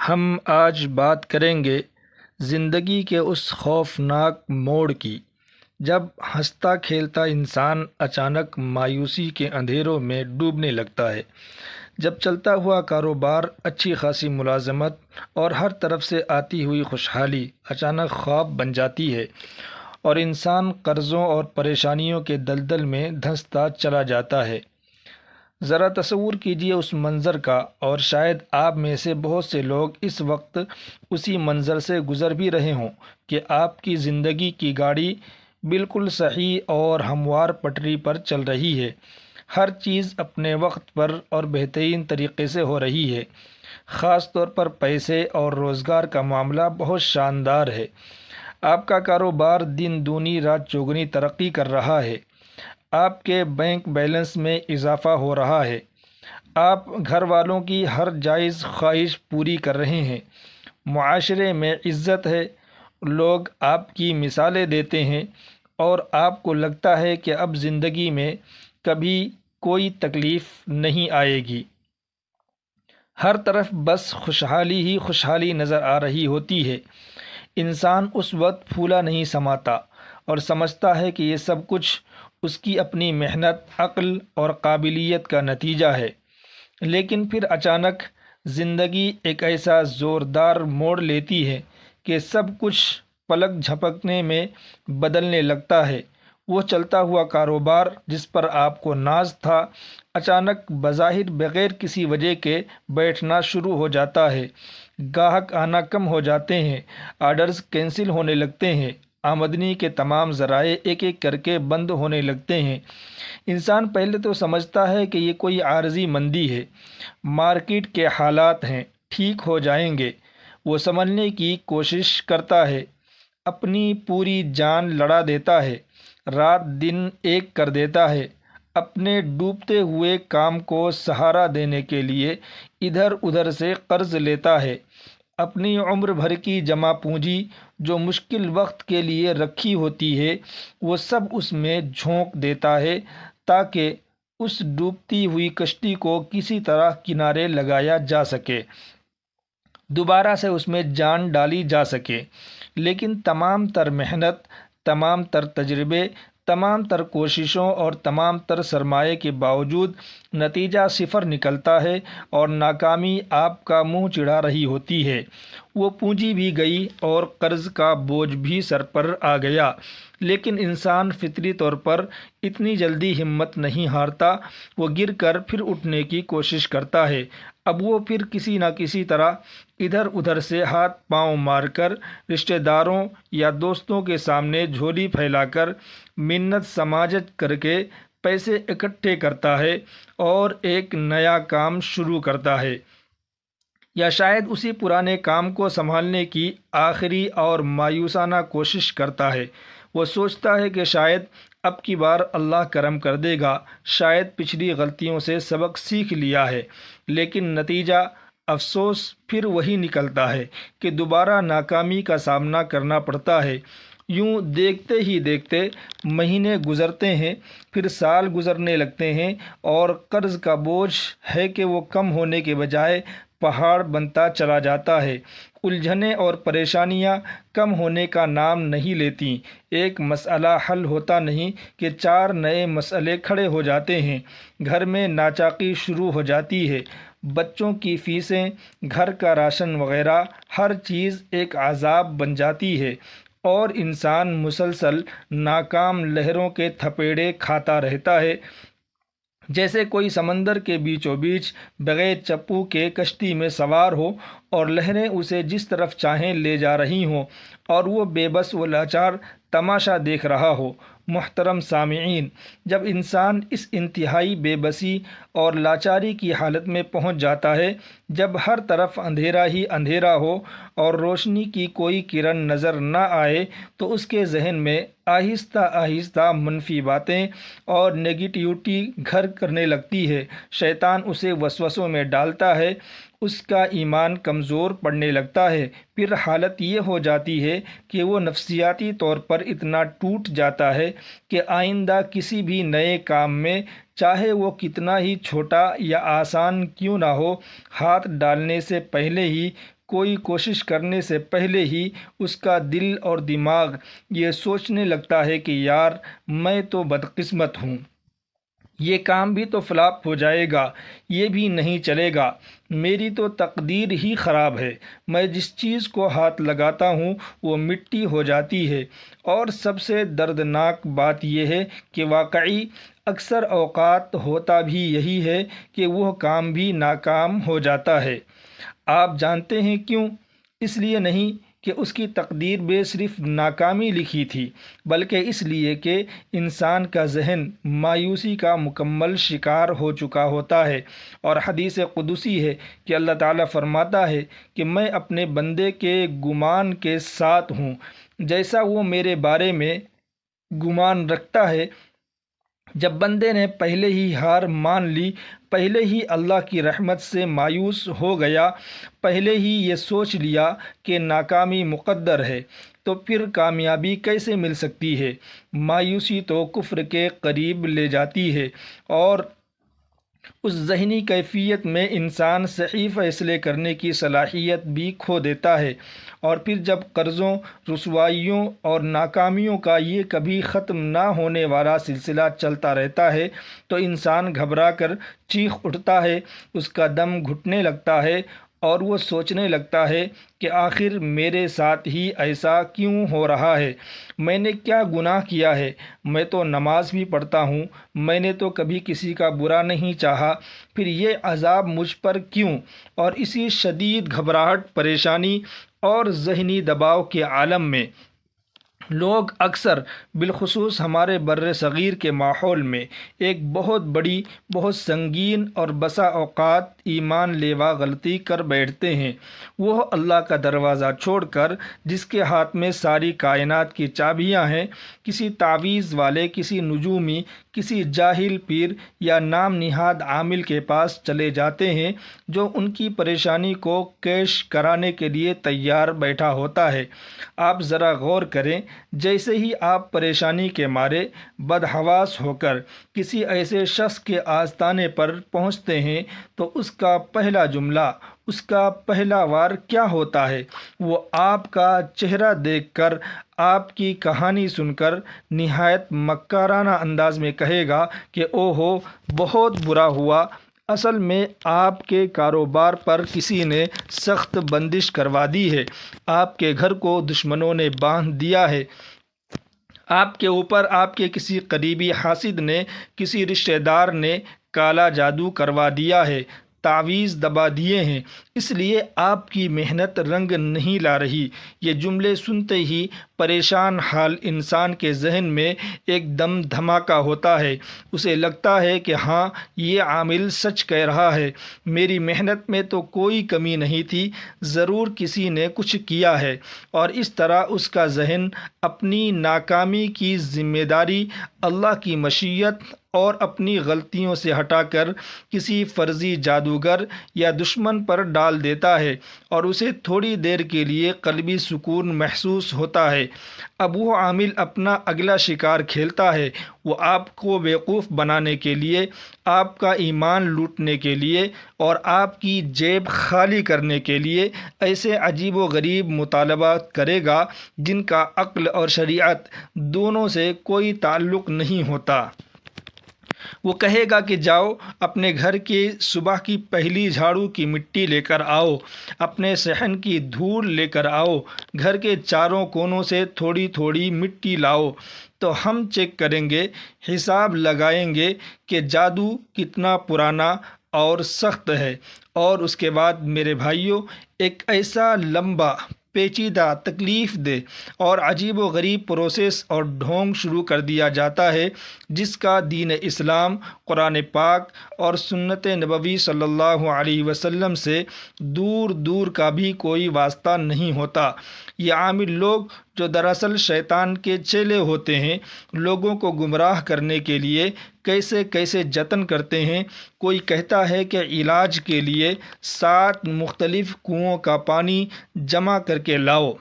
ہم آج بات کریں گے زندگی کے اس خوفناک موڑ کی جب ہنستا کھیلتا انسان اچانک مایوسی کے اندھیروں میں ڈوبنے لگتا ہے۔ جب چلتا ہوا کاروبار، اچھی خاصی ملازمت اور ہر طرف سے آتی ہوئی خوشحالی اچانک خواب بن جاتی ہے اور انسان قرضوں اور پریشانیوں کے دلدل میں دھنستا چلا جاتا ہے۔ ذرا تصور کیجیے اس منظر کا، اور شاید آپ میں سے بہت سے لوگ اس وقت اسی منظر سے گزر بھی رہے ہوں کہ آپ کی زندگی کی گاڑی بالکل صحیح اور ہموار پٹری پر چل رہی ہے۔ ہر چیز اپنے وقت پر اور بہترین طریقے سے ہو رہی ہے۔ خاص طور پر پیسے اور روزگار کا معاملہ بہت شاندار ہے۔ آپ کا کاروبار دن دگنی رات چوگنی ترقی کر رہا ہے۔ آپ کے بینک بیلنس میں اضافہ ہو رہا ہے۔ آپ گھر والوں کی ہر جائز خواہش پوری کر رہے ہیں۔ معاشرے میں عزت ہے، لوگ آپ کی مثالیں دیتے ہیں اور آپ کو لگتا ہے کہ اب زندگی میں کبھی کوئی تکلیف نہیں آئے گی۔ ہر طرف بس خوشحالی ہی خوشحالی نظر آ رہی ہوتی ہے۔ انسان اس وقت پھولا نہیں سماتا اور سمجھتا ہے کہ یہ سب کچھ اس کی اپنی محنت، عقل اور قابلیت کا نتیجہ ہے۔ لیکن پھر اچانک زندگی ایک ایسا زوردار موڑ لیتی ہے کہ سب کچھ پلک جھپکنے میں بدلنے لگتا ہے۔ وہ چلتا ہوا کاروبار جس پر آپ کو ناز تھا، اچانک بظاہر بغیر کسی وجہ کے بیٹھنا شروع ہو جاتا ہے۔ گاہک آنا کم ہو جاتے ہیں، آرڈرز کینسل ہونے لگتے ہیں، آمدنی کے تمام ذرائع ایک ایک کر کے بند ہونے لگتے ہیں۔ انسان پہلے تو سمجھتا ہے کہ یہ کوئی عارضی مندی ہے، مارکیٹ کے حالات ہیں، ٹھیک ہو جائیں گے۔ وہ سمجھنے کی کوشش کرتا ہے، اپنی پوری جان لڑا دیتا ہے، رات دن ایک کر دیتا ہے، اپنے ڈوبتے ہوئے کام کو سہارا دینے کے لیے ادھر ادھر سے قرض لیتا ہے۔ اپنی عمر بھر کی جمع پونجی جو مشکل وقت کے لیے رکھی ہوتی ہے، وہ سب اس میں جھونک دیتا ہے تاکہ اس ڈوبتی ہوئی کشتی کو کسی طرح کنارے لگایا جا سکے، دوبارہ سے اس میں جان ڈالی جا سکے۔ لیکن تمام تر محنت، تمام تر تجربے، تمام تر کوششوں اور تمام تر سرمایے کے باوجود نتیجہ صفر نکلتا ہے اور ناکامی آپ کا منہ چڑھا رہی ہوتی ہے۔ وہ پونجی بھی گئی اور قرض کا بوجھ بھی سر پر آ گیا، لیکن انسان فطری طور پر اتنی جلدی ہمت نہیں ہارتا۔ وہ گر کر پھر اٹھنے کی کوشش کرتا ہے۔ اب وہ پھر کسی نہ کسی طرح ادھر ادھر سے ہاتھ پاؤں مار کر، رشتہ داروں یا دوستوں کے سامنے جھولی پھیلا کر، منت سماجت کر کے پیسے اکٹھے کرتا ہے اور ایک نیا کام شروع کرتا ہے، یا شاید اسی پرانے کام کو سنبھالنے کی آخری اور مایوسانہ کوشش کرتا ہے۔ وہ سوچتا ہے کہ شاید اب کی بار اللہ کرم کر دے گا، شاید پچھلی غلطیوں سے سبق سیکھ لیا ہے، لیکن نتیجہ افسوس پھر وہی نکلتا ہے کہ دوبارہ ناکامی کا سامنا کرنا پڑتا ہے۔ یوں دیکھتے ہی دیکھتے مہینے گزرتے ہیں، پھر سال گزرنے لگتے ہیں اور قرض کا بوجھ ہے کہ وہ کم ہونے کے بجائے پہاڑ بنتا چلا جاتا ہے۔ الجھنیں اور پریشانیاں کم ہونے کا نام نہیں لیتیں۔ ایک مسئلہ حل ہوتا نہیں کہ چار نئے مسئلے کھڑے ہو جاتے ہیں۔ گھر میں ناچاقی شروع ہو جاتی ہے، بچوں کی فیسیں، گھر کا راشن وغیرہ، ہر چیز ایک عذاب بن جاتی ہے اور انسان مسلسل ناکام لہروں کے تھپیڑے کھاتا رہتا ہے، جیسے کوئی سمندر کے بیچوں بیچ بغیر چپو کے کشتی میں سوار ہو اور لہریں اسے جس طرف چاہیں لے جا رہی ہوں اور وہ بے بس و لاچار تماشا دیکھ رہا ہو۔ محترم سامعین، جب انسان اس انتہائی بے بسی اور لاچاری کی حالت میں پہنچ جاتا ہے، جب ہر طرف اندھیرا ہی اندھیرا ہو اور روشنی کی کوئی کرن نظر نہ آئے، تو اس کے ذہن میں آہستہ آہستہ منفی باتیں اور نگیٹیوٹی گھر کرنے لگتی ہے۔ شیطان اسے وسوسوں میں ڈالتا ہے، اس کا ایمان کمزور پڑنے لگتا ہے، پھر حالت یہ ہو جاتی ہے کہ وہ نفسیاتی طور پر اتنا ٹوٹ جاتا ہے کہ آئندہ کسی بھی نئے کام میں، چاہے وہ کتنا ہی چھوٹا یا آسان کیوں نہ ہو، ہاتھ ڈالنے سے پہلے ہی کوئی کوشش کرنے سے پہلے ہی اس کا دل اور دماغ یہ سوچنے لگتا ہے کہ یار میں تو بدقسمت ہوں، یہ کام بھی تو فلاپ ہو جائے گا، یہ بھی نہیں چلے گا، میری تو تقدیر ہی خراب ہے، میں جس چیز کو ہاتھ لگاتا ہوں وہ مٹی ہو جاتی ہے۔ اور سب سے دردناک بات یہ ہے کہ واقعی اکثر اوقات ہوتا بھی یہی ہے کہ وہ کام بھی ناکام ہو جاتا ہے۔ آپ جانتے ہیں کیوں؟ اس لیے نہیں کہ اس کی تقدیر میں صرف ناکامی لکھی تھی، بلکہ اس لیے کہ انسان کا ذہن مایوسی کا مکمل شکار ہو چکا ہوتا ہے۔ اور حدیث قدسی ہے کہ اللہ تعالیٰ فرماتا ہے کہ میں اپنے بندے کے گمان کے ساتھ ہوں، جیسا وہ میرے بارے میں گمان رکھتا ہے۔ جب بندے نے پہلے ہی ہار مان لی، پہلے ہی اللہ کی رحمت سے مایوس ہو گیا، پہلے ہی یہ سوچ لیا کہ ناکامی مقدر ہے، تو پھر کامیابی کیسے مل سکتی ہے؟ مایوسی تو کفر کے قریب لے جاتی ہے، اور اس ذہنی کیفیت میں انسان صحیح فیصلے کرنے کی صلاحیت بھی کھو دیتا ہے۔ اور پھر جب قرضوں، رسوائیوں اور ناکامیوں کا یہ کبھی ختم نہ ہونے والا سلسلہ چلتا رہتا ہے تو انسان گھبرا کر چیخ اٹھتا ہے، اس کا دم گھٹنے لگتا ہے، اور وہ سوچنے لگتا ہے کہ آخر میرے ساتھ ہی ایسا کیوں ہو رہا ہے؟ میں نے کیا گناہ کیا ہے؟ میں تو نماز بھی پڑھتا ہوں، میں نے تو کبھی کسی کا برا نہیں چاہا، پھر یہ عذاب مجھ پر کیوں؟ اور اسی شدید گھبراہٹ، پریشانی اور ذہنی دباؤ کے عالم میں لوگ اکثر، بالخصوص ہمارے بر صغیر کے ماحول میں، ایک بہت بڑی، بہت سنگین اور بسا اوقات ایمان لیوا غلطی کر بیٹھتے ہیں۔ وہ اللہ کا دروازہ چھوڑ کر، جس کے ہاتھ میں ساری کائنات کی چابیاں ہیں، کسی تعویذ والے، کسی نجومی، کسی جاہل پیر یا نام نہاد عامل کے پاس چلے جاتے ہیں، جو ان کی پریشانی کو کیش کرانے کے لیے تیار بیٹھا ہوتا ہے۔ آپ ذرا غور کریں، جیسے ہی آپ پریشانی کے مارے بدحواس ہو کر کسی ایسے شخص کے آستانے پر پہنچتے ہیں تو اس کا پہلا جملہ، اس کا پہلا وار کیا ہوتا ہے؟ وہ آپ کا چہرہ دیکھ کر، آپ کی کہانی سن کر نہایت مکارانہ انداز میں کہے گا کہ او ہو، بہت برا ہوا، اصل میں آپ کے کاروبار پر کسی نے سخت بندش کروا دی ہے، آپ کے گھر کو دشمنوں نے باندھ دیا ہے، آپ کے اوپر آپ کے کسی قریبی حاسد نے، کسی رشتہ دار نے کالا جادو کروا دیا ہے، تعویذ دبا دیے ہیں، اس لیے آپ کی محنت رنگ نہیں لا رہی۔ یہ جملے سنتے ہی پریشان حال انسان کے ذہن میں ایک دم دھماکہ ہوتا ہے، اسے لگتا ہے کہ ہاں، یہ عامل سچ کہہ رہا ہے، میری محنت میں تو کوئی کمی نہیں تھی، ضرور کسی نے کچھ کیا ہے۔ اور اس طرح اس کا ذہن اپنی ناکامی کی ذمہ داری اللہ کی مشیت اور اپنی غلطیوں سے ہٹا کر کسی فرضی جادوگر یا دشمن پر ڈال دیتا ہے، اور اسے تھوڑی دیر کے لیے قلبی سکون محسوس ہوتا ہے۔ اب وہ عامل اپنا اگلا شکار کھیلتا ہے، وہ آپ کو بیوقوف بنانے کے لیے، آپ کا ایمان لوٹنے کے لیے اور آپ کی جیب خالی کرنے کے لیے ایسے عجیب و غریب مطالبات کرے گا جن کا عقل اور شریعت دونوں سے کوئی تعلق نہیں ہوتا۔ وہ کہے گا کہ جاؤ، اپنے گھر کی صبح کی پہلی جھاڑو کی مٹی لے کر آؤ، اپنے صحن کی دھول لے کر آؤ، گھر کے چاروں کونوں سے تھوڑی تھوڑی مٹی لاؤ، تو ہم چیک کریں گے، حساب لگائیں گے کہ جادو کتنا پرانا اور سخت ہے۔ اور اس کے بعد میرے بھائیوں، ایک ایسا لمبا، پیچیدہ، تکلیف دہ اور عجیب و غریب پروسیس اور ڈھونگ شروع کر دیا جاتا ہے، جس کا دین اسلام، قرآن پاک اور سنت نبوی صلی اللہ علیہ وسلم سے دور دور کا بھی کوئی واسطہ نہیں ہوتا۔ یہ عامل لوگ، جو دراصل شیطان کے چیلے ہوتے ہیں، لوگوں کو گمراہ کرنے کے لیے کیسے کیسے جتن کرتے ہیں۔ کوئی کہتا ہے کہ علاج کے لیے 7 مختلف کنوؤں کا پانی جمع کر کے لاؤ،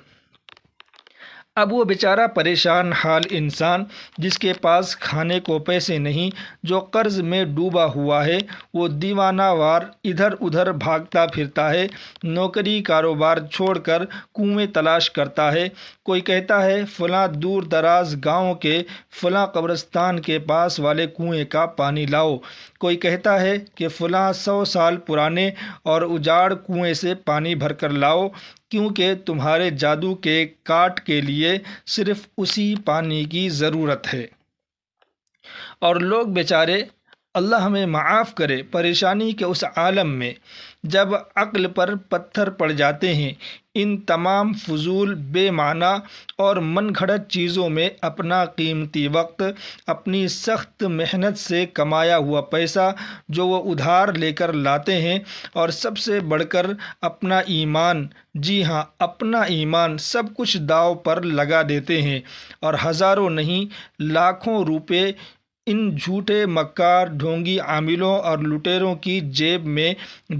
اب وہ بیچارہ پریشان حال انسان جس کے پاس کھانے کو پیسے نہیں، جو قرض میں ڈوبا ہوا ہے، وہ دیوانہ وار ادھر ادھر بھاگتا پھرتا ہے، نوکری کاروبار چھوڑ کر کنویں تلاش کرتا ہے۔ کوئی کہتا ہے فلاں دور دراز گاؤں کے فلاں قبرستان کے پاس والے کنویں کا پانی لاؤ، کوئی کہتا ہے کہ فلاں 100 سال پرانے اور اجاڑ کنویں سے پانی بھر کر لاؤ، کیونکہ تمہارے جادو کے کاٹ کے لیے صرف اسی پانی کی ضرورت ہے۔ اور لوگ بیچارے، اللہ ہمیں معاف کرے، پریشانی کے اس عالم میں جب عقل پر پتھر پڑ جاتے ہیں، ان تمام فضول بے معنی اور من گھڑت چیزوں میں اپنا قیمتی وقت، اپنی سخت محنت سے کمایا ہوا پیسہ جو وہ ادھار لے کر لاتے ہیں، اور سب سے بڑھ کر اپنا ایمان، جی ہاں اپنا ایمان، سب کچھ داؤ پر لگا دیتے ہیں، اور ہزاروں نہیں لاکھوں روپے ان جھوٹے مکار ڈھونگی عاملوں اور لٹیروں کی جیب میں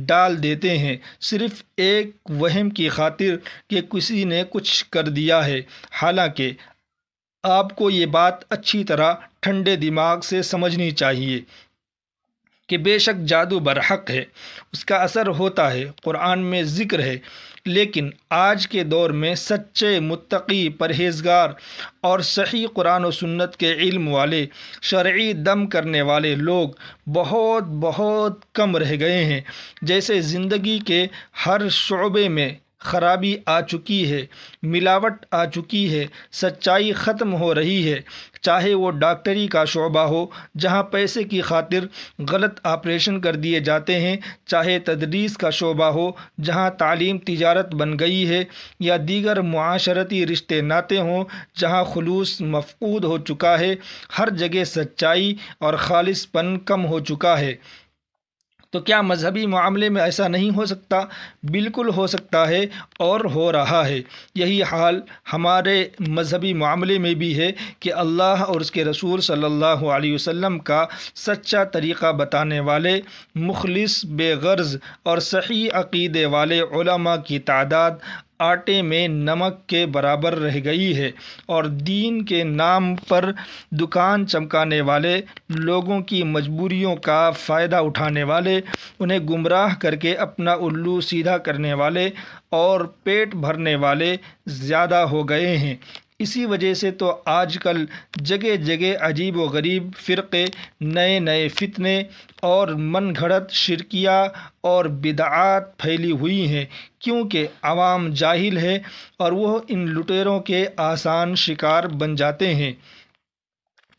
ڈال دیتے ہیں، صرف ایک وہم کی خاطر کہ کسی نے کچھ کر دیا ہے۔ حالانکہ آپ کو یہ بات اچھی طرح ٹھنڈے دماغ سے سمجھنی چاہیے کہ بے شک جادو برحق ہے، اس کا اثر ہوتا ہے، قرآن میں ذکر ہے، لیکن آج کے دور میں سچے متقی، پرہیزگار اور صحیح قرآن و سنت کے علم والے، شرعی دم کرنے والے لوگ بہت بہت کم رہ گئے ہیں۔ جیسے زندگی کے ہر شعبے میں خرابی آ چکی ہے، ملاوٹ آ چکی ہے، سچائی ختم ہو رہی ہے، چاہے وہ ڈاکٹری کا شعبہ ہو جہاں پیسے کی خاطر غلط آپریشن کر دیے جاتے ہیں، چاہے تدریس کا شعبہ ہو جہاں تعلیم تجارت بن گئی ہے، یا دیگر معاشرتی رشتے ناطے ہوں جہاں خلوص مفقود ہو چکا ہے، ہر جگہ سچائی اور خالص پن کم ہو چکا ہے۔ تو کیا مذہبی معاملے میں ایسا نہیں ہو سکتا؟ بالکل ہو سکتا ہے، اور ہو رہا ہے۔ یہی حال ہمارے مذہبی معاملے میں بھی ہے کہ اللہ اور اس کے رسول صلی اللہ علیہ وسلم کا سچا طریقہ بتانے والے، مخلص، بے غرض اور صحیح عقیدے والے علماء کی تعداد آٹے میں نمک کے برابر رہ گئی ہے، اور دین کے نام پر دکان چمکانے والے، لوگوں کی مجبوریوں کا فائدہ اٹھانے والے، انہیں گمراہ کر کے اپنا الو سیدھا کرنے والے اور پیٹ بھرنے والے زیادہ ہو گئے ہیں۔ اسی وجہ سے تو آج کل جگہ جگہ عجیب و غریب فرقے، نئے نئے فتنے اور من گھڑت شرکیہ اور بدعات پھیلی ہوئی ہیں، کیونکہ عوام جاہل ہے اور وہ ان لٹیروں کے آسان شکار بن جاتے ہیں۔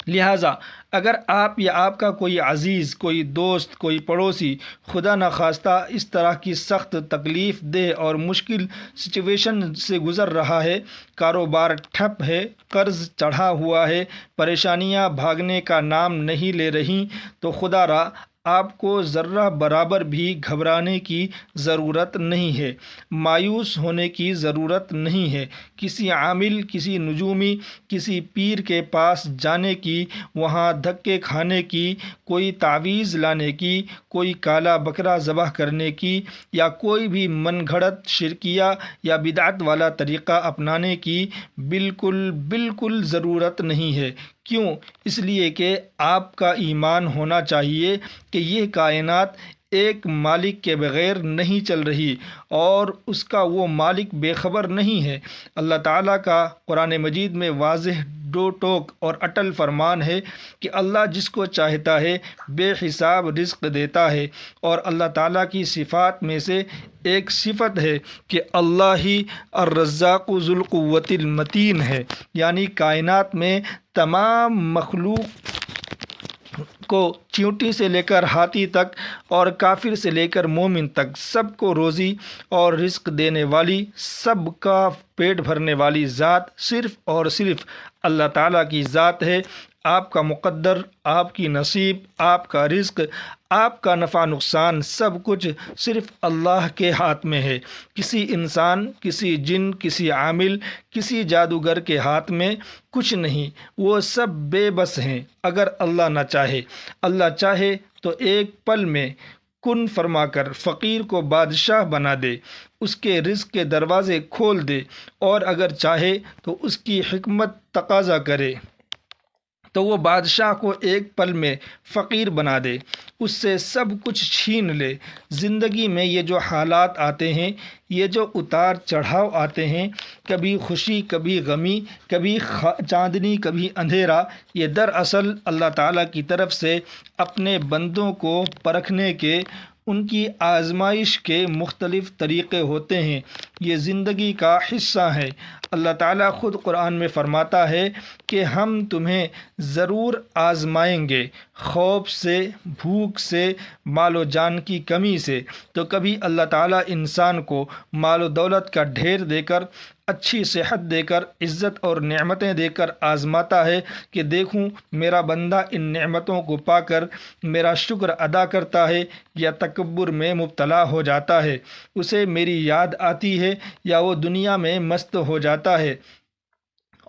لہٰذا اگر آپ یا آپ کا کوئی عزیز، کوئی دوست، کوئی پڑوسی خدا نخواستہ اس طرح کی سخت، تکلیف دہ اور مشکل سچویشن سے گزر رہا ہے، کاروبار ٹھپ ہے، قرض چڑھا ہوا ہے، پریشانیاں بھاگنے کا نام نہیں لے رہیں، تو خدا را آپ کو ذرہ برابر بھی گھبرانے کی ضرورت نہیں ہے، مایوس ہونے کی ضرورت نہیں ہے، کسی عامل، کسی نجومی، کسی پیر کے پاس جانے کی، وہاں دھکے کھانے کی، کوئی تعویذ لانے کی، کوئی کالا بکرا ذبح کرنے کی، یا کوئی بھی من گھڑت شرکیہ یا بدعت والا طریقہ اپنانے کی بالکل بالکل ضرورت نہیں ہے۔ کیوں؟ اس لیے کہ آپ کا ایمان ہونا چاہیے کہ یہ کائنات ایک مالک کے بغیر نہیں چل رہی، اور اس کا وہ مالک بے خبر نہیں ہے۔ اللہ تعالیٰ کا قرآن مجید میں واضح دو ٹوک اور اٹل فرمان ہے کہ اللہ جس کو چاہتا ہے بے حساب رزق دیتا ہے، اور اللہ تعالیٰ کی صفات میں سے ایک صفت ہے کہ اللہ ہی الرزاق ذو القوۃ المتین ہے، یعنی کائنات میں تمام مخلوق کو، چیونٹی سے لے کر ہاتھی تک اور کافر سے لے کر مومن تک، سب کو روزی اور رزق دینے والی، سب کا پیٹ بھرنے والی ذات صرف اور صرف اللہ تعالیٰ کی ذات ہے۔ آپ کا مقدر، آپ کی نصیب، آپ کا رزق، آپ کا نفع نقصان، سب کچھ صرف اللہ کے ہاتھ میں ہے۔ کسی انسان، کسی جن، کسی عامل، کسی جادوگر کے ہاتھ میں کچھ نہیں، وہ سب بے بس ہیں اگر اللہ نہ چاہے۔ اللہ چاہے تو ایک پل میں کن فرما کر فقیر کو بادشاہ بنا دے، اس کے رزق کے دروازے کھول دے، اور اگر چاہے تو اس کی حکمت تقاضا کرے تو وہ بادشاہ کو ایک پل میں فقیر بنا دے، اس سے سب کچھ چھین لے۔ زندگی میں یہ جو حالات آتے ہیں، یہ جو اتار چڑھاؤ آتے ہیں، کبھی خوشی کبھی غمی، کبھی چاندنی کبھی اندھیرا، یہ دراصل اللہ تعالیٰ کی طرف سے اپنے بندوں کو پرکھنے کے، ان کی آزمائش کے مختلف طریقے ہوتے ہیں۔ یہ زندگی کا حصہ ہے۔ اللہ تعالیٰ خود قرآن میں فرماتا ہے کہ ہم تمہیں ضرور آزمائیں گے، خوف سے، بھوک سے، مال و جان کی کمی سے۔ تو کبھی اللہ تعالیٰ انسان کو مال و دولت کا ڈھیر دے کر، اچھی صحت دے کر، عزت اور نعمتیں دے کر آزماتا ہے کہ دیکھوں میرا بندہ ان نعمتوں کو پا کر میرا شکر ادا کرتا ہے یا تکبر میں مبتلا ہو جاتا ہے، اسے میری یاد آتی ہے یا وہ دنیا میں مست ہو جاتا ہے۔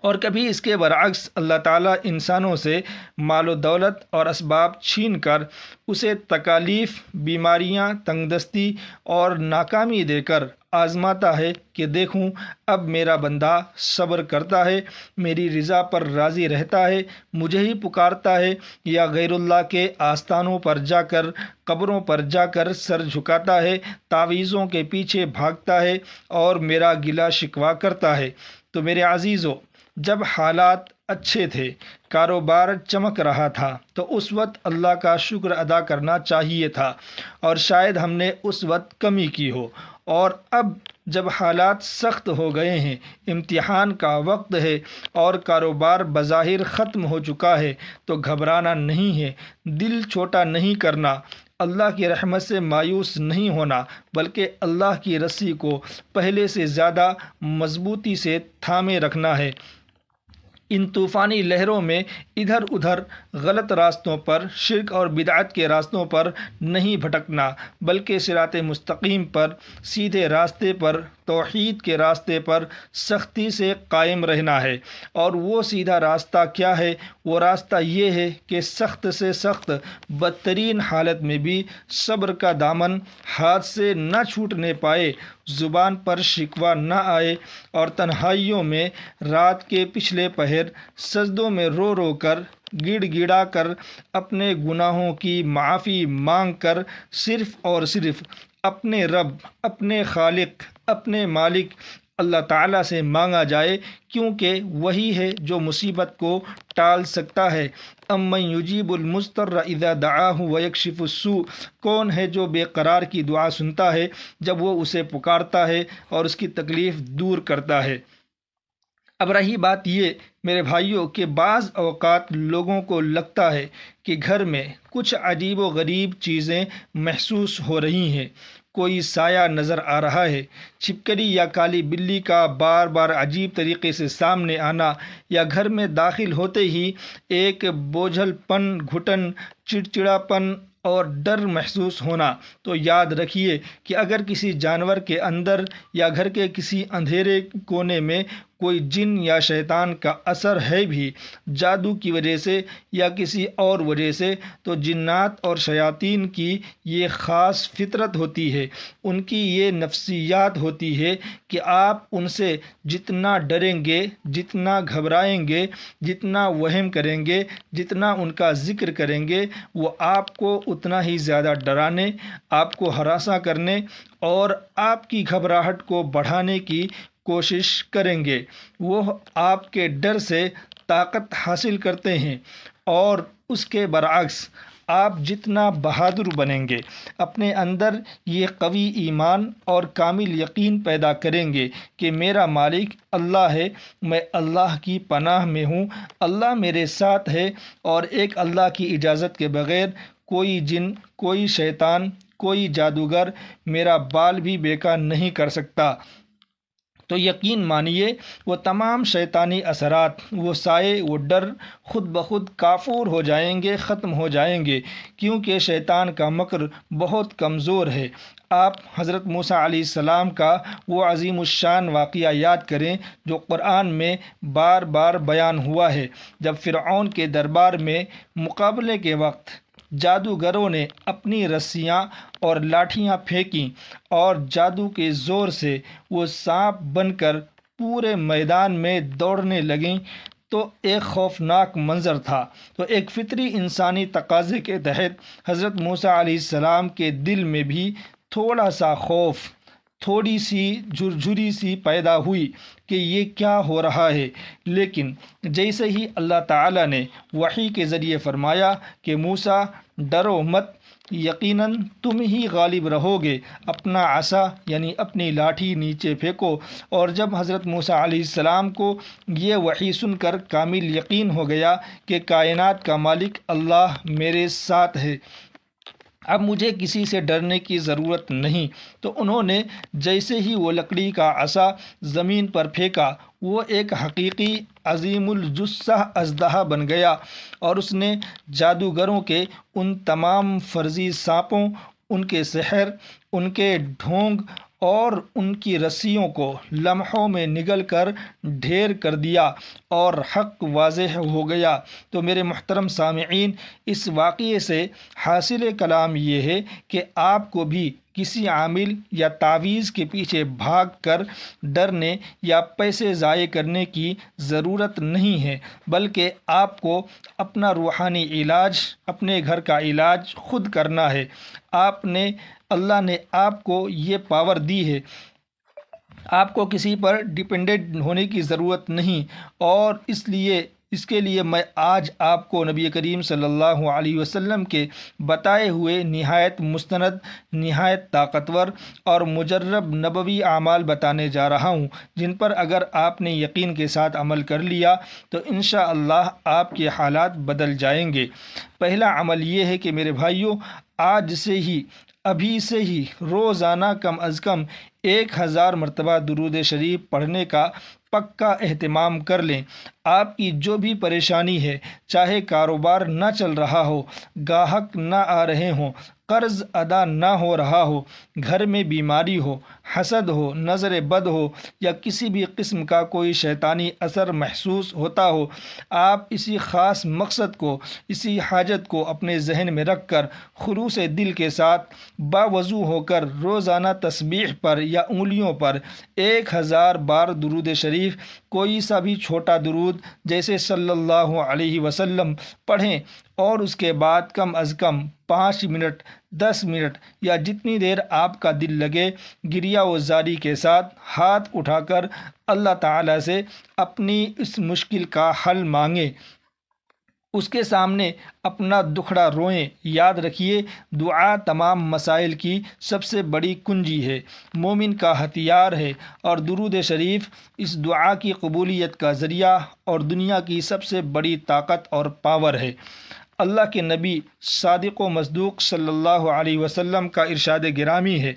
اور کبھی اس کے برعکس اللہ تعالیٰ انسانوں سے مال و دولت اور اسباب چھین کر اسے تکالیف، بیماریاں، تنگ دستی اور ناکامی دے کر آزماتا ہے کہ دیکھوں اب میرا بندہ صبر کرتا ہے، میری رضا پر راضی رہتا ہے، مجھے ہی پکارتا ہے، یا غیر اللہ کے آستانوں پر جا کر، قبروں پر جا کر سر جھکاتا ہے، تعویذوں کے پیچھے بھاگتا ہے اور میرا گلہ شکوہ کرتا ہے۔ تو میرے عزیزو، جب حالات اچھے تھے، کاروبار چمک رہا تھا، تو اس وقت اللہ کا شکر ادا کرنا چاہیے تھا، اور شاید ہم نے اس وقت کمی کی ہو۔ اور اب جب حالات سخت ہو گئے ہیں، امتحان کا وقت ہے اور کاروبار بظاہر ختم ہو چکا ہے، تو گھبرانا نہیں ہے، دل چھوٹا نہیں کرنا، اللہ کی رحمت سے مایوس نہیں ہونا، بلکہ اللہ کی رسی کو پہلے سے زیادہ مضبوطی سے تھامے رکھنا ہے۔ ان طوفانی لہروں میں ادھر ادھر غلط راستوں پر، شرک اور بدعت کے راستوں پر نہیں بھٹکنا، بلکہ صراط مستقیم پر، سیدھے راستے پر، توحید کے راستے پر سختی سے قائم رہنا ہے۔ اور وہ سیدھا راستہ کیا ہے؟ وہ راستہ یہ ہے کہ سخت سے سخت، بدترین حالت میں بھی صبر کا دامن ہاتھ سے نہ چھوٹنے پائے، زبان پر شکوہ نہ آئے، اور تنہائیوں میں رات کے پچھلے پہر سجدوں میں رو رو کر، گڑ گڑا کر، اپنے گناہوں کی معافی مانگ کر صرف اور صرف اپنے رب، اپنے خالق، اپنے مالک اللہ تعالیٰ سے مانگا جائے، کیونکہ وہی ہے جو مصیبت کو ٹال سکتا ہے۔ امن یجیب المضطر اذا دعاہ ویکشف السوء، کون ہے جو بے قرار کی دعا سنتا ہے جب وہ اسے پکارتا ہے اور اس کی تکلیف دور کرتا ہے۔ اب رہی بات یہ میرے بھائیوں کہ بعض اوقات لوگوں کو لگتا ہے کہ گھر میں کچھ عجیب و غریب چیزیں محسوس ہو رہی ہیں، کوئی سایہ نظر آ رہا ہے، چھپکلی یا کالی بلی کا بار بار عجیب طریقے سے سامنے آنا، یا گھر میں داخل ہوتے ہی ایک بوجھل پن، گھٹن، چڑچڑاپن اور ڈر محسوس ہونا۔ تو یاد رکھیے کہ اگر کسی جانور کے اندر یا گھر کے کسی اندھیرے کونے میں کوئی جن یا شیطان کا اثر ہے بھی، جادو کی وجہ سے یا کسی اور وجہ سے، تو جنات اور شیاطین کی یہ خاص فطرت ہوتی ہے، ان کی یہ نفسیات ہوتی ہے کہ آپ ان سے جتنا ڈریں گے، جتنا گھبرائیں گے، جتنا وہم کریں گے، جتنا ان کا ذکر کریں گے، وہ آپ کو اتنا ہی زیادہ ڈرانے، آپ کو ہراساں کرنے اور آپ کی گھبراہٹ کو بڑھانے کی کوشش کریں گے۔ وہ آپ کے ڈر سے طاقت حاصل کرتے ہیں، اور اس کے برعکس آپ جتنا بہادر بنیں گے، اپنے اندر یہ قوی ایمان اور کامل یقین پیدا کریں گے کہ میرا مالک اللہ ہے، میں اللہ کی پناہ میں ہوں، اللہ میرے ساتھ ہے، اور ایک اللہ کی اجازت کے بغیر کوئی جن، کوئی شیطان، کوئی جادوگر میرا بال بھی بیکار نہیں کر سکتا۔ تو یقین مانیے وہ تمام شیطانی اثرات، وہ سائے، وہ ڈر خود بخود کافور ہو جائیں گے، ختم ہو جائیں گے، کیونکہ شیطان کا مکر بہت کمزور ہے۔ آپ حضرت موسیٰ علیہ السلام کا وہ عظیم الشان واقعہ یاد کریں جو قرآن میں بار بار بیان ہوا ہے، جب فرعون کے دربار میں مقابلے کے وقت جادوگروں نے اپنی رسیاں اور لاٹھیاں پھینکیں اور جادو کے زور سے وہ سانپ بن کر پورے میدان میں دوڑنے لگیں تو ایک خوفناک منظر تھا۔ تو ایک فطری انسانی تقاضے کے تحت حضرت موسیٰ علیہ السلام کے دل میں بھی تھوڑا سا خوف، تھوڑی سی جھرجھری سی پیدا ہوئی کہ یہ کیا ہو رہا ہے، لیکن جیسے ہی اللہ تعالیٰ نے وحی کے ذریعے فرمایا کہ موسیٰ ڈرو مت، یقیناً تم ہی غالب رہو گے، اپنا عصا یعنی اپنی لاٹھی نیچے پھینکو، اور جب حضرت موسیٰ علیہ السلام کو یہ وحی سن کر کامل یقین ہو گیا کہ کائنات کا مالک اللہ میرے ساتھ ہے، اب مجھے کسی سے ڈرنے کی ضرورت نہیں، تو انہوں نے جیسے ہی وہ لکڑی کا عصا زمین پر پھینکا، وہ ایک حقیقی عظیم الجثہ اژدہا بن گیا، اور اس نے جادوگروں کے ان تمام فرضی سانپوں، ان کے سحر، ان کے ڈھونگ اور ان کی رسیوں کو لمحوں میں نگل کر ڈھیر کر دیا اور حق واضح ہو گیا۔ تو میرے محترم سامعین، اس واقعے سے حاصل کلام یہ ہے کہ آپ کو بھی کسی عامل یا تعویذ کے پیچھے بھاگ کر ڈرنے یا پیسے ضائع کرنے کی ضرورت نہیں ہے، بلکہ آپ کو اپنا روحانی علاج، اپنے گھر کا علاج خود کرنا ہے۔ اللہ نے آپ کو یہ پاور دی ہے، آپ کو کسی پر ڈیپینڈنٹ ہونے کی ضرورت نہیں، اور اس کے لیے میں آج آپ کو نبی کریم صلی اللہ علیہ وسلم کے بتائے ہوئے نہایت مستند، نہایت طاقتور اور مجرب نبوی اعمال بتانے جا رہا ہوں، جن پر اگر آپ نے یقین کے ساتھ عمل کر لیا تو انشاءاللہ آپ کے حالات بدل جائیں گے۔ پہلا عمل یہ ہے کہ میرے بھائیوں، آج سے ہی، ابھی سے ہی روزانہ کم از کم 1000 مرتبہ درود شریف پڑھنے کا پکا اہتمام کر لیں۔ آپ کی جو بھی پریشانی ہے، چاہے کاروبار نہ چل رہا ہو، گاہک نہ آ رہے ہوں، قرض ادا نہ ہو رہا ہو، گھر میں بیماری ہو، حسد ہو، نظر بد ہو، یا کسی بھی قسم کا کوئی شیطانی اثر محسوس ہوتا ہو، آپ اسی خاص مقصد کو، اسی حاجت کو اپنے ذہن میں رکھ کر خلوص دل کے ساتھ باوضو ہو کر روزانہ تسبیح پر یا انگلیوں پر 1000 بار درود شریف، کوئی سا بھی چھوٹا درود جیسے صلی اللہ علیہ وسلم پڑھیں، اور اس کے بعد کم از کم 5 منٹ، 10 منٹ یا جتنی دیر آپ کا دل لگے، گریہ و زاری کے ساتھ ہاتھ اٹھا کر اللہ تعالیٰ سے اپنی اس مشکل کا حل مانگیں، اس کے سامنے اپنا دکھڑا روئیں۔ یاد رکھیے، دعا تمام مسائل کی سب سے بڑی کنجی ہے، مومن کا ہتھیار ہے، اور درود شریف اس دعا کی قبولیت کا ذریعہ اور دنیا کی سب سے بڑی طاقت اور پاور ہے۔ اللہ کے نبی صادق و مصدوق صلی اللہ علیہ وسلم کا ارشاد گرامی ہے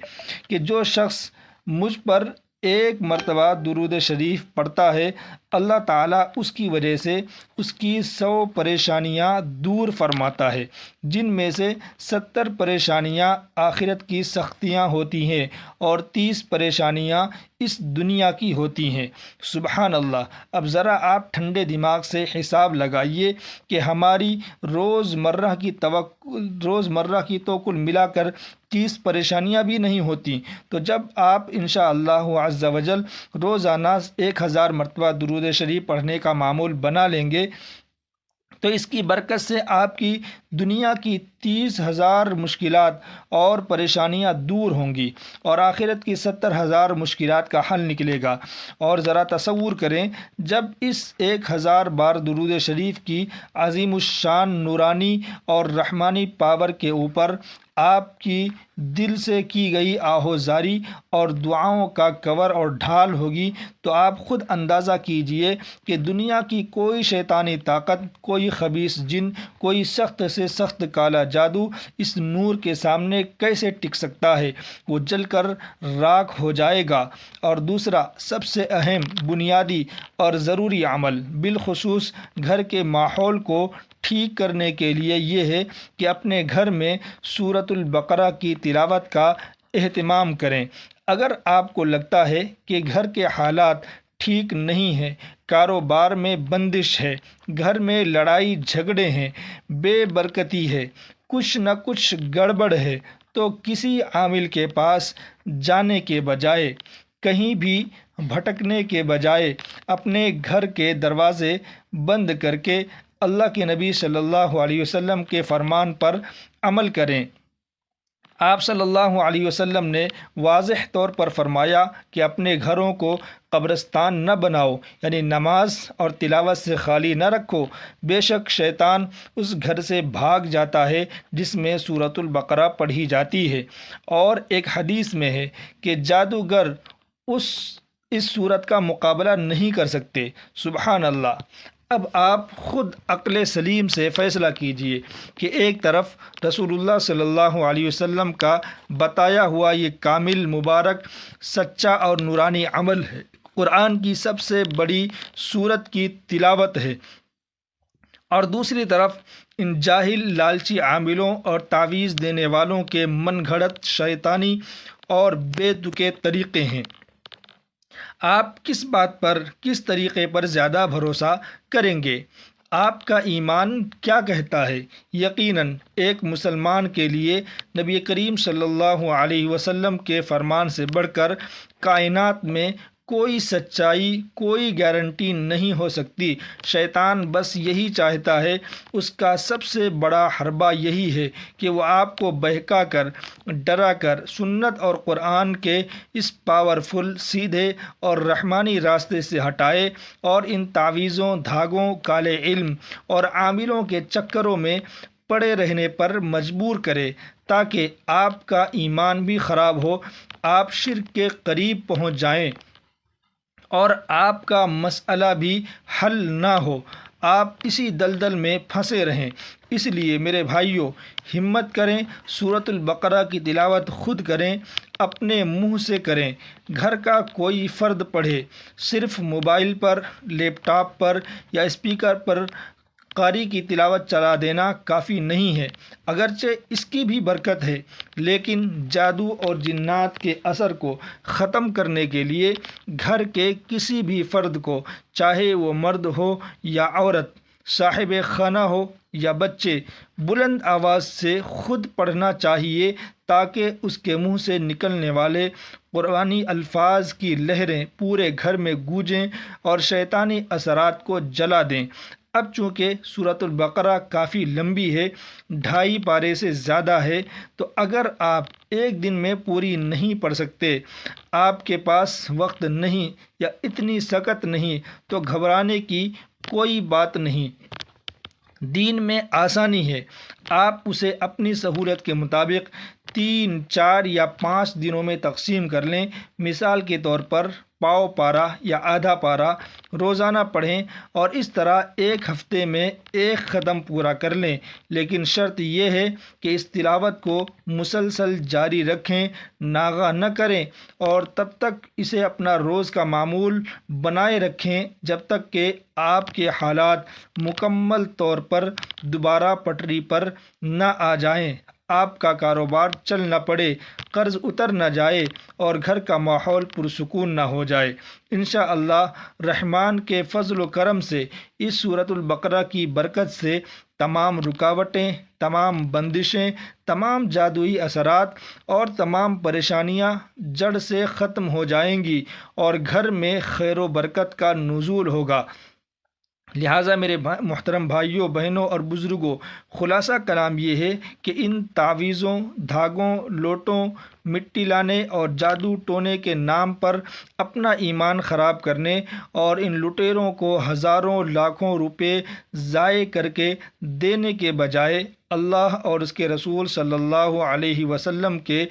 کہ جو شخص مجھ پر 1 مرتبہ درود شریف پڑھتا ہے، اللہ تعالیٰ اس کی وجہ سے اس کی 100 پریشانیاں دور فرماتا ہے، جن میں سے 70 پریشانیاں آخرت کی سختیاں ہوتی ہیں اور 30 پریشانیاں اس دنیا کی ہوتی ہیں۔ سبحان اللہ! اب ذرا آپ ٹھنڈے دماغ سے حساب لگائیے کہ ہماری روزمرہ کی تو کل ملا کر 30 پریشانیاں بھی نہیں ہوتی، تو جب آپ انشاءاللہ عز و جل روزانہ 1000 مرتبہ درود شریف پڑھنے کا معمول بنا لیں گے، تو اس کی برکت سے آپ کی دنیا کی 30,000 مشکلات اور پریشانیاں دور ہوں گی، اور آخرت کی 70,000 مشکلات کا حل نکلے گا۔ اور ذرا تصور کریں، جب اس 1000 بار درود شریف کی عظیم الشان نورانی اور رحمانی پاور کے اوپر آپ کی دل سے کی گئی آہوزاری اور دعاؤں کا کور اور ڈھال ہوگی، تو آپ خود اندازہ کیجئے کہ دنیا کی کوئی شیطانی طاقت، کوئی خبیث جن، کوئی سخت سے سخت کالا جادو اس نور کے سامنے کیسے ٹک سکتا ہے؟ وہ جل کر راکھ ہو جائے گا۔ اور دوسرا سب سے اہم، بنیادی اور ضروری عمل بالخصوص گھر کے ماحول کو ٹھیک کرنے کے لیے یہ ہے کہ اپنے گھر میں سورۃ البقرہ کی تلاوت کا اہتمام کریں۔ اگر آپ کو لگتا ہے کہ گھر کے حالات ٹھیک نہیں ہیں، کاروبار میں بندش ہے، گھر میں لڑائی جھگڑے ہیں، بے برکتی ہے، کچھ نہ کچھ گڑبڑ ہے تو کسی عامل کے پاس جانے کے بجائے، کہیں بھی بھٹکنے کے بجائے اپنے گھر کے دروازے بند کر کے اللہ کے نبی صلی اللہ علیہ وسلم کے فرمان پر عمل کریں۔ آپ صلی اللہ علیہ وسلم نے واضح طور پر فرمایا کہ اپنے گھروں کو قبرستان نہ بناؤ، یعنی نماز اور تلاوت سے خالی نہ رکھو۔ بے شک شیطان اس گھر سے بھاگ جاتا ہے جس میں سورۃ البقرہ پڑھی جاتی ہے۔ اور ایک حدیث میں ہے کہ جادوگر اس صورت کا مقابلہ نہیں کر سکتے۔ سبحان اللہ! اب آپ خود عقل سلیم سے فیصلہ کیجئے کہ ایک طرف رسول اللہ صلی اللہ علیہ وسلم کا بتایا ہوا یہ کامل، مبارک، سچا اور نورانی عمل ہے، قرآن کی سب سے بڑی سورت کی تلاوت ہے، اور دوسری طرف ان جاہل، لالچی عاملوں اور تعویذ دینے والوں کے من گھڑت شیطانی اور بے تکے طریقے ہیں۔ آپ کس بات پر، کس طریقے پر زیادہ بھروسہ کریں گے؟ آپ کا ایمان کیا کہتا ہے؟ یقیناً ایک مسلمان کے لیے نبی کریم صلی اللہ علیہ وسلم کے فرمان سے بڑھ کر کائنات میں کوئی سچائی، کوئی گارنٹی نہیں ہو سکتی۔ شیطان بس یہی چاہتا ہے، اس کا سب سے بڑا حربہ یہی ہے کہ وہ آپ کو بہکا کر، ڈرا کر سنت اور قرآن کے اس پاورفل، سیدھے اور رحمانی راستے سے ہٹائے اور ان تعویذوں، دھاگوں، کالے علم اور عاملوں کے چکروں میں پڑے رہنے پر مجبور کرے، تاکہ آپ کا ایمان بھی خراب ہو، آپ شرک کے قریب پہنچ جائیں اور آپ کا مسئلہ بھی حل نہ ہو، آپ اسی دلدل میں پھنسے رہیں۔ اس لیے میرے بھائیوں، ہمت کریں، سورۃ البقرہ کی تلاوت خود کریں، اپنے منہ سے کریں، گھر کا کوئی فرد پڑھے۔ صرف موبائل پر، لیپ ٹاپ پر یا اسپیکر پر قاری کی تلاوت چلا دینا کافی نہیں ہے، اگرچہ اس کی بھی برکت ہے، لیکن جادو اور جنات کے اثر کو ختم کرنے کے لیے گھر کے کسی بھی فرد کو، چاہے وہ مرد ہو یا عورت، صاحب خانہ ہو یا بچے، بلند آواز سے خود پڑھنا چاہیے، تاکہ اس کے منہ سے نکلنے والے قرآنی الفاظ کی لہریں پورے گھر میں گونجیں اور شیطانی اثرات کو جلا دیں۔ اب چونکہ سورۃ البقرہ کافی لمبی ہے، 2.5 پارے سے زیادہ ہے، تو اگر آپ ایک دن میں پوری نہیں پڑھ سکتے، آپ کے پاس وقت نہیں یا اتنی سکت نہیں، تو گھبرانے کی کوئی بات نہیں۔ دین میں آسانی ہے، آپ اسے اپنی سہولت کے مطابق 3، 4 یا 5 دنوں میں تقسیم کر لیں۔ مثال کے طور پر پاؤ پارہ یا آدھا پارہ روزانہ پڑھیں اور اس طرح ایک ہفتے میں ایک ختم پورا کر لیں، لیکن شرط یہ ہے کہ اس تلاوت کو مسلسل جاری رکھیں، ناغہ نہ کریں، اور تب تک اسے اپنا روز کا معمول بنائے رکھیں جب تک کہ آپ کے حالات مکمل طور پر دوبارہ پٹری پر نہ آ جائیں، آپ کا کاروبار چل نہ پڑے، قرض اتر نہ جائے اور گھر کا ماحول پرسکون نہ ہو جائے۔ انشاءاللہ رحمان کے فضل و کرم سے اس سورۃ البقرہ کی برکت سے تمام رکاوٹیں، تمام بندشیں، تمام جادوئی اثرات اور تمام پریشانیاں جڑ سے ختم ہو جائیں گی اور گھر میں خیر و برکت کا نزول ہوگا۔ لہٰذا میرے محترم بھائیوں، بہنوں اور بزرگوں، خلاصہ کلام یہ ہے کہ ان تعویذوں، دھاگوں، لوٹوں، مٹی لانے اور جادو ٹونے کے نام پر اپنا ایمان خراب کرنے اور ان لٹیروں کو ہزاروں لاکھوں روپے ضائع کر کے دینے کے بجائے اللہ اور اس کے رسول صلی اللہ علیہ وسلم کے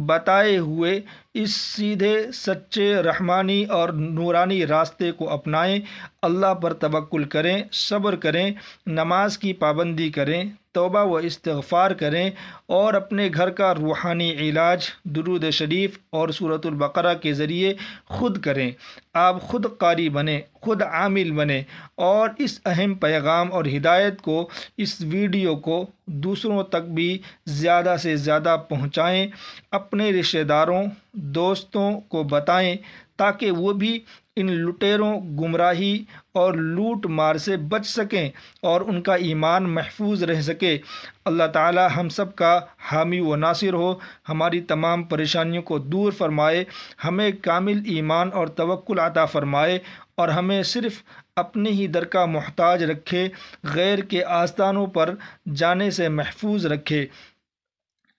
بتائے ہوئے اس سیدھے، سچے، رحمانی اور نورانی راستے کو اپنائیں، اللہ پر توکل کریں، صبر کریں، نماز کی پابندی کریں، توبہ و استغفار کریں اور اپنے گھر کا روحانی علاج درود شریف اور سورۃ البقرہ کے ذریعے خود کریں۔ آپ خود قاری بنیں، خود عامل بنیں اور اس اہم پیغام اور ہدایت کو، اس ویڈیو کو دوسروں تک بھی زیادہ سے زیادہ پہنچائیں، اپنے رشتہ داروں، دوستوں کو بتائیں تاکہ وہ بھی ان لٹیروں، گمراہی اور لوٹ مار سے بچ سکیں اور ان کا ایمان محفوظ رہ سکے۔ اللہ تعالی ہم سب کا حامی و ناصر ہو، ہماری تمام پریشانیوں کو دور فرمائے، ہمیں کامل ایمان اور توکل عطا فرمائے اور ہمیں صرف اپنے ہی در کا محتاج رکھے، غیر کے آستانوں پر جانے سے محفوظ رکھے۔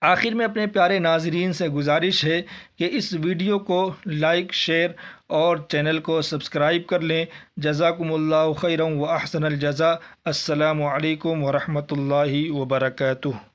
آخر میں اپنے پیارے ناظرین سے گزارش ہے کہ اس ویڈیو کو لائک، شیئر اور چینل کو سبسکرائب کر لیں۔ جزاکم اللہ خیرا و احسن الجزاء۔ السلام علیکم ورحمۃ اللہ وبرکاتہ۔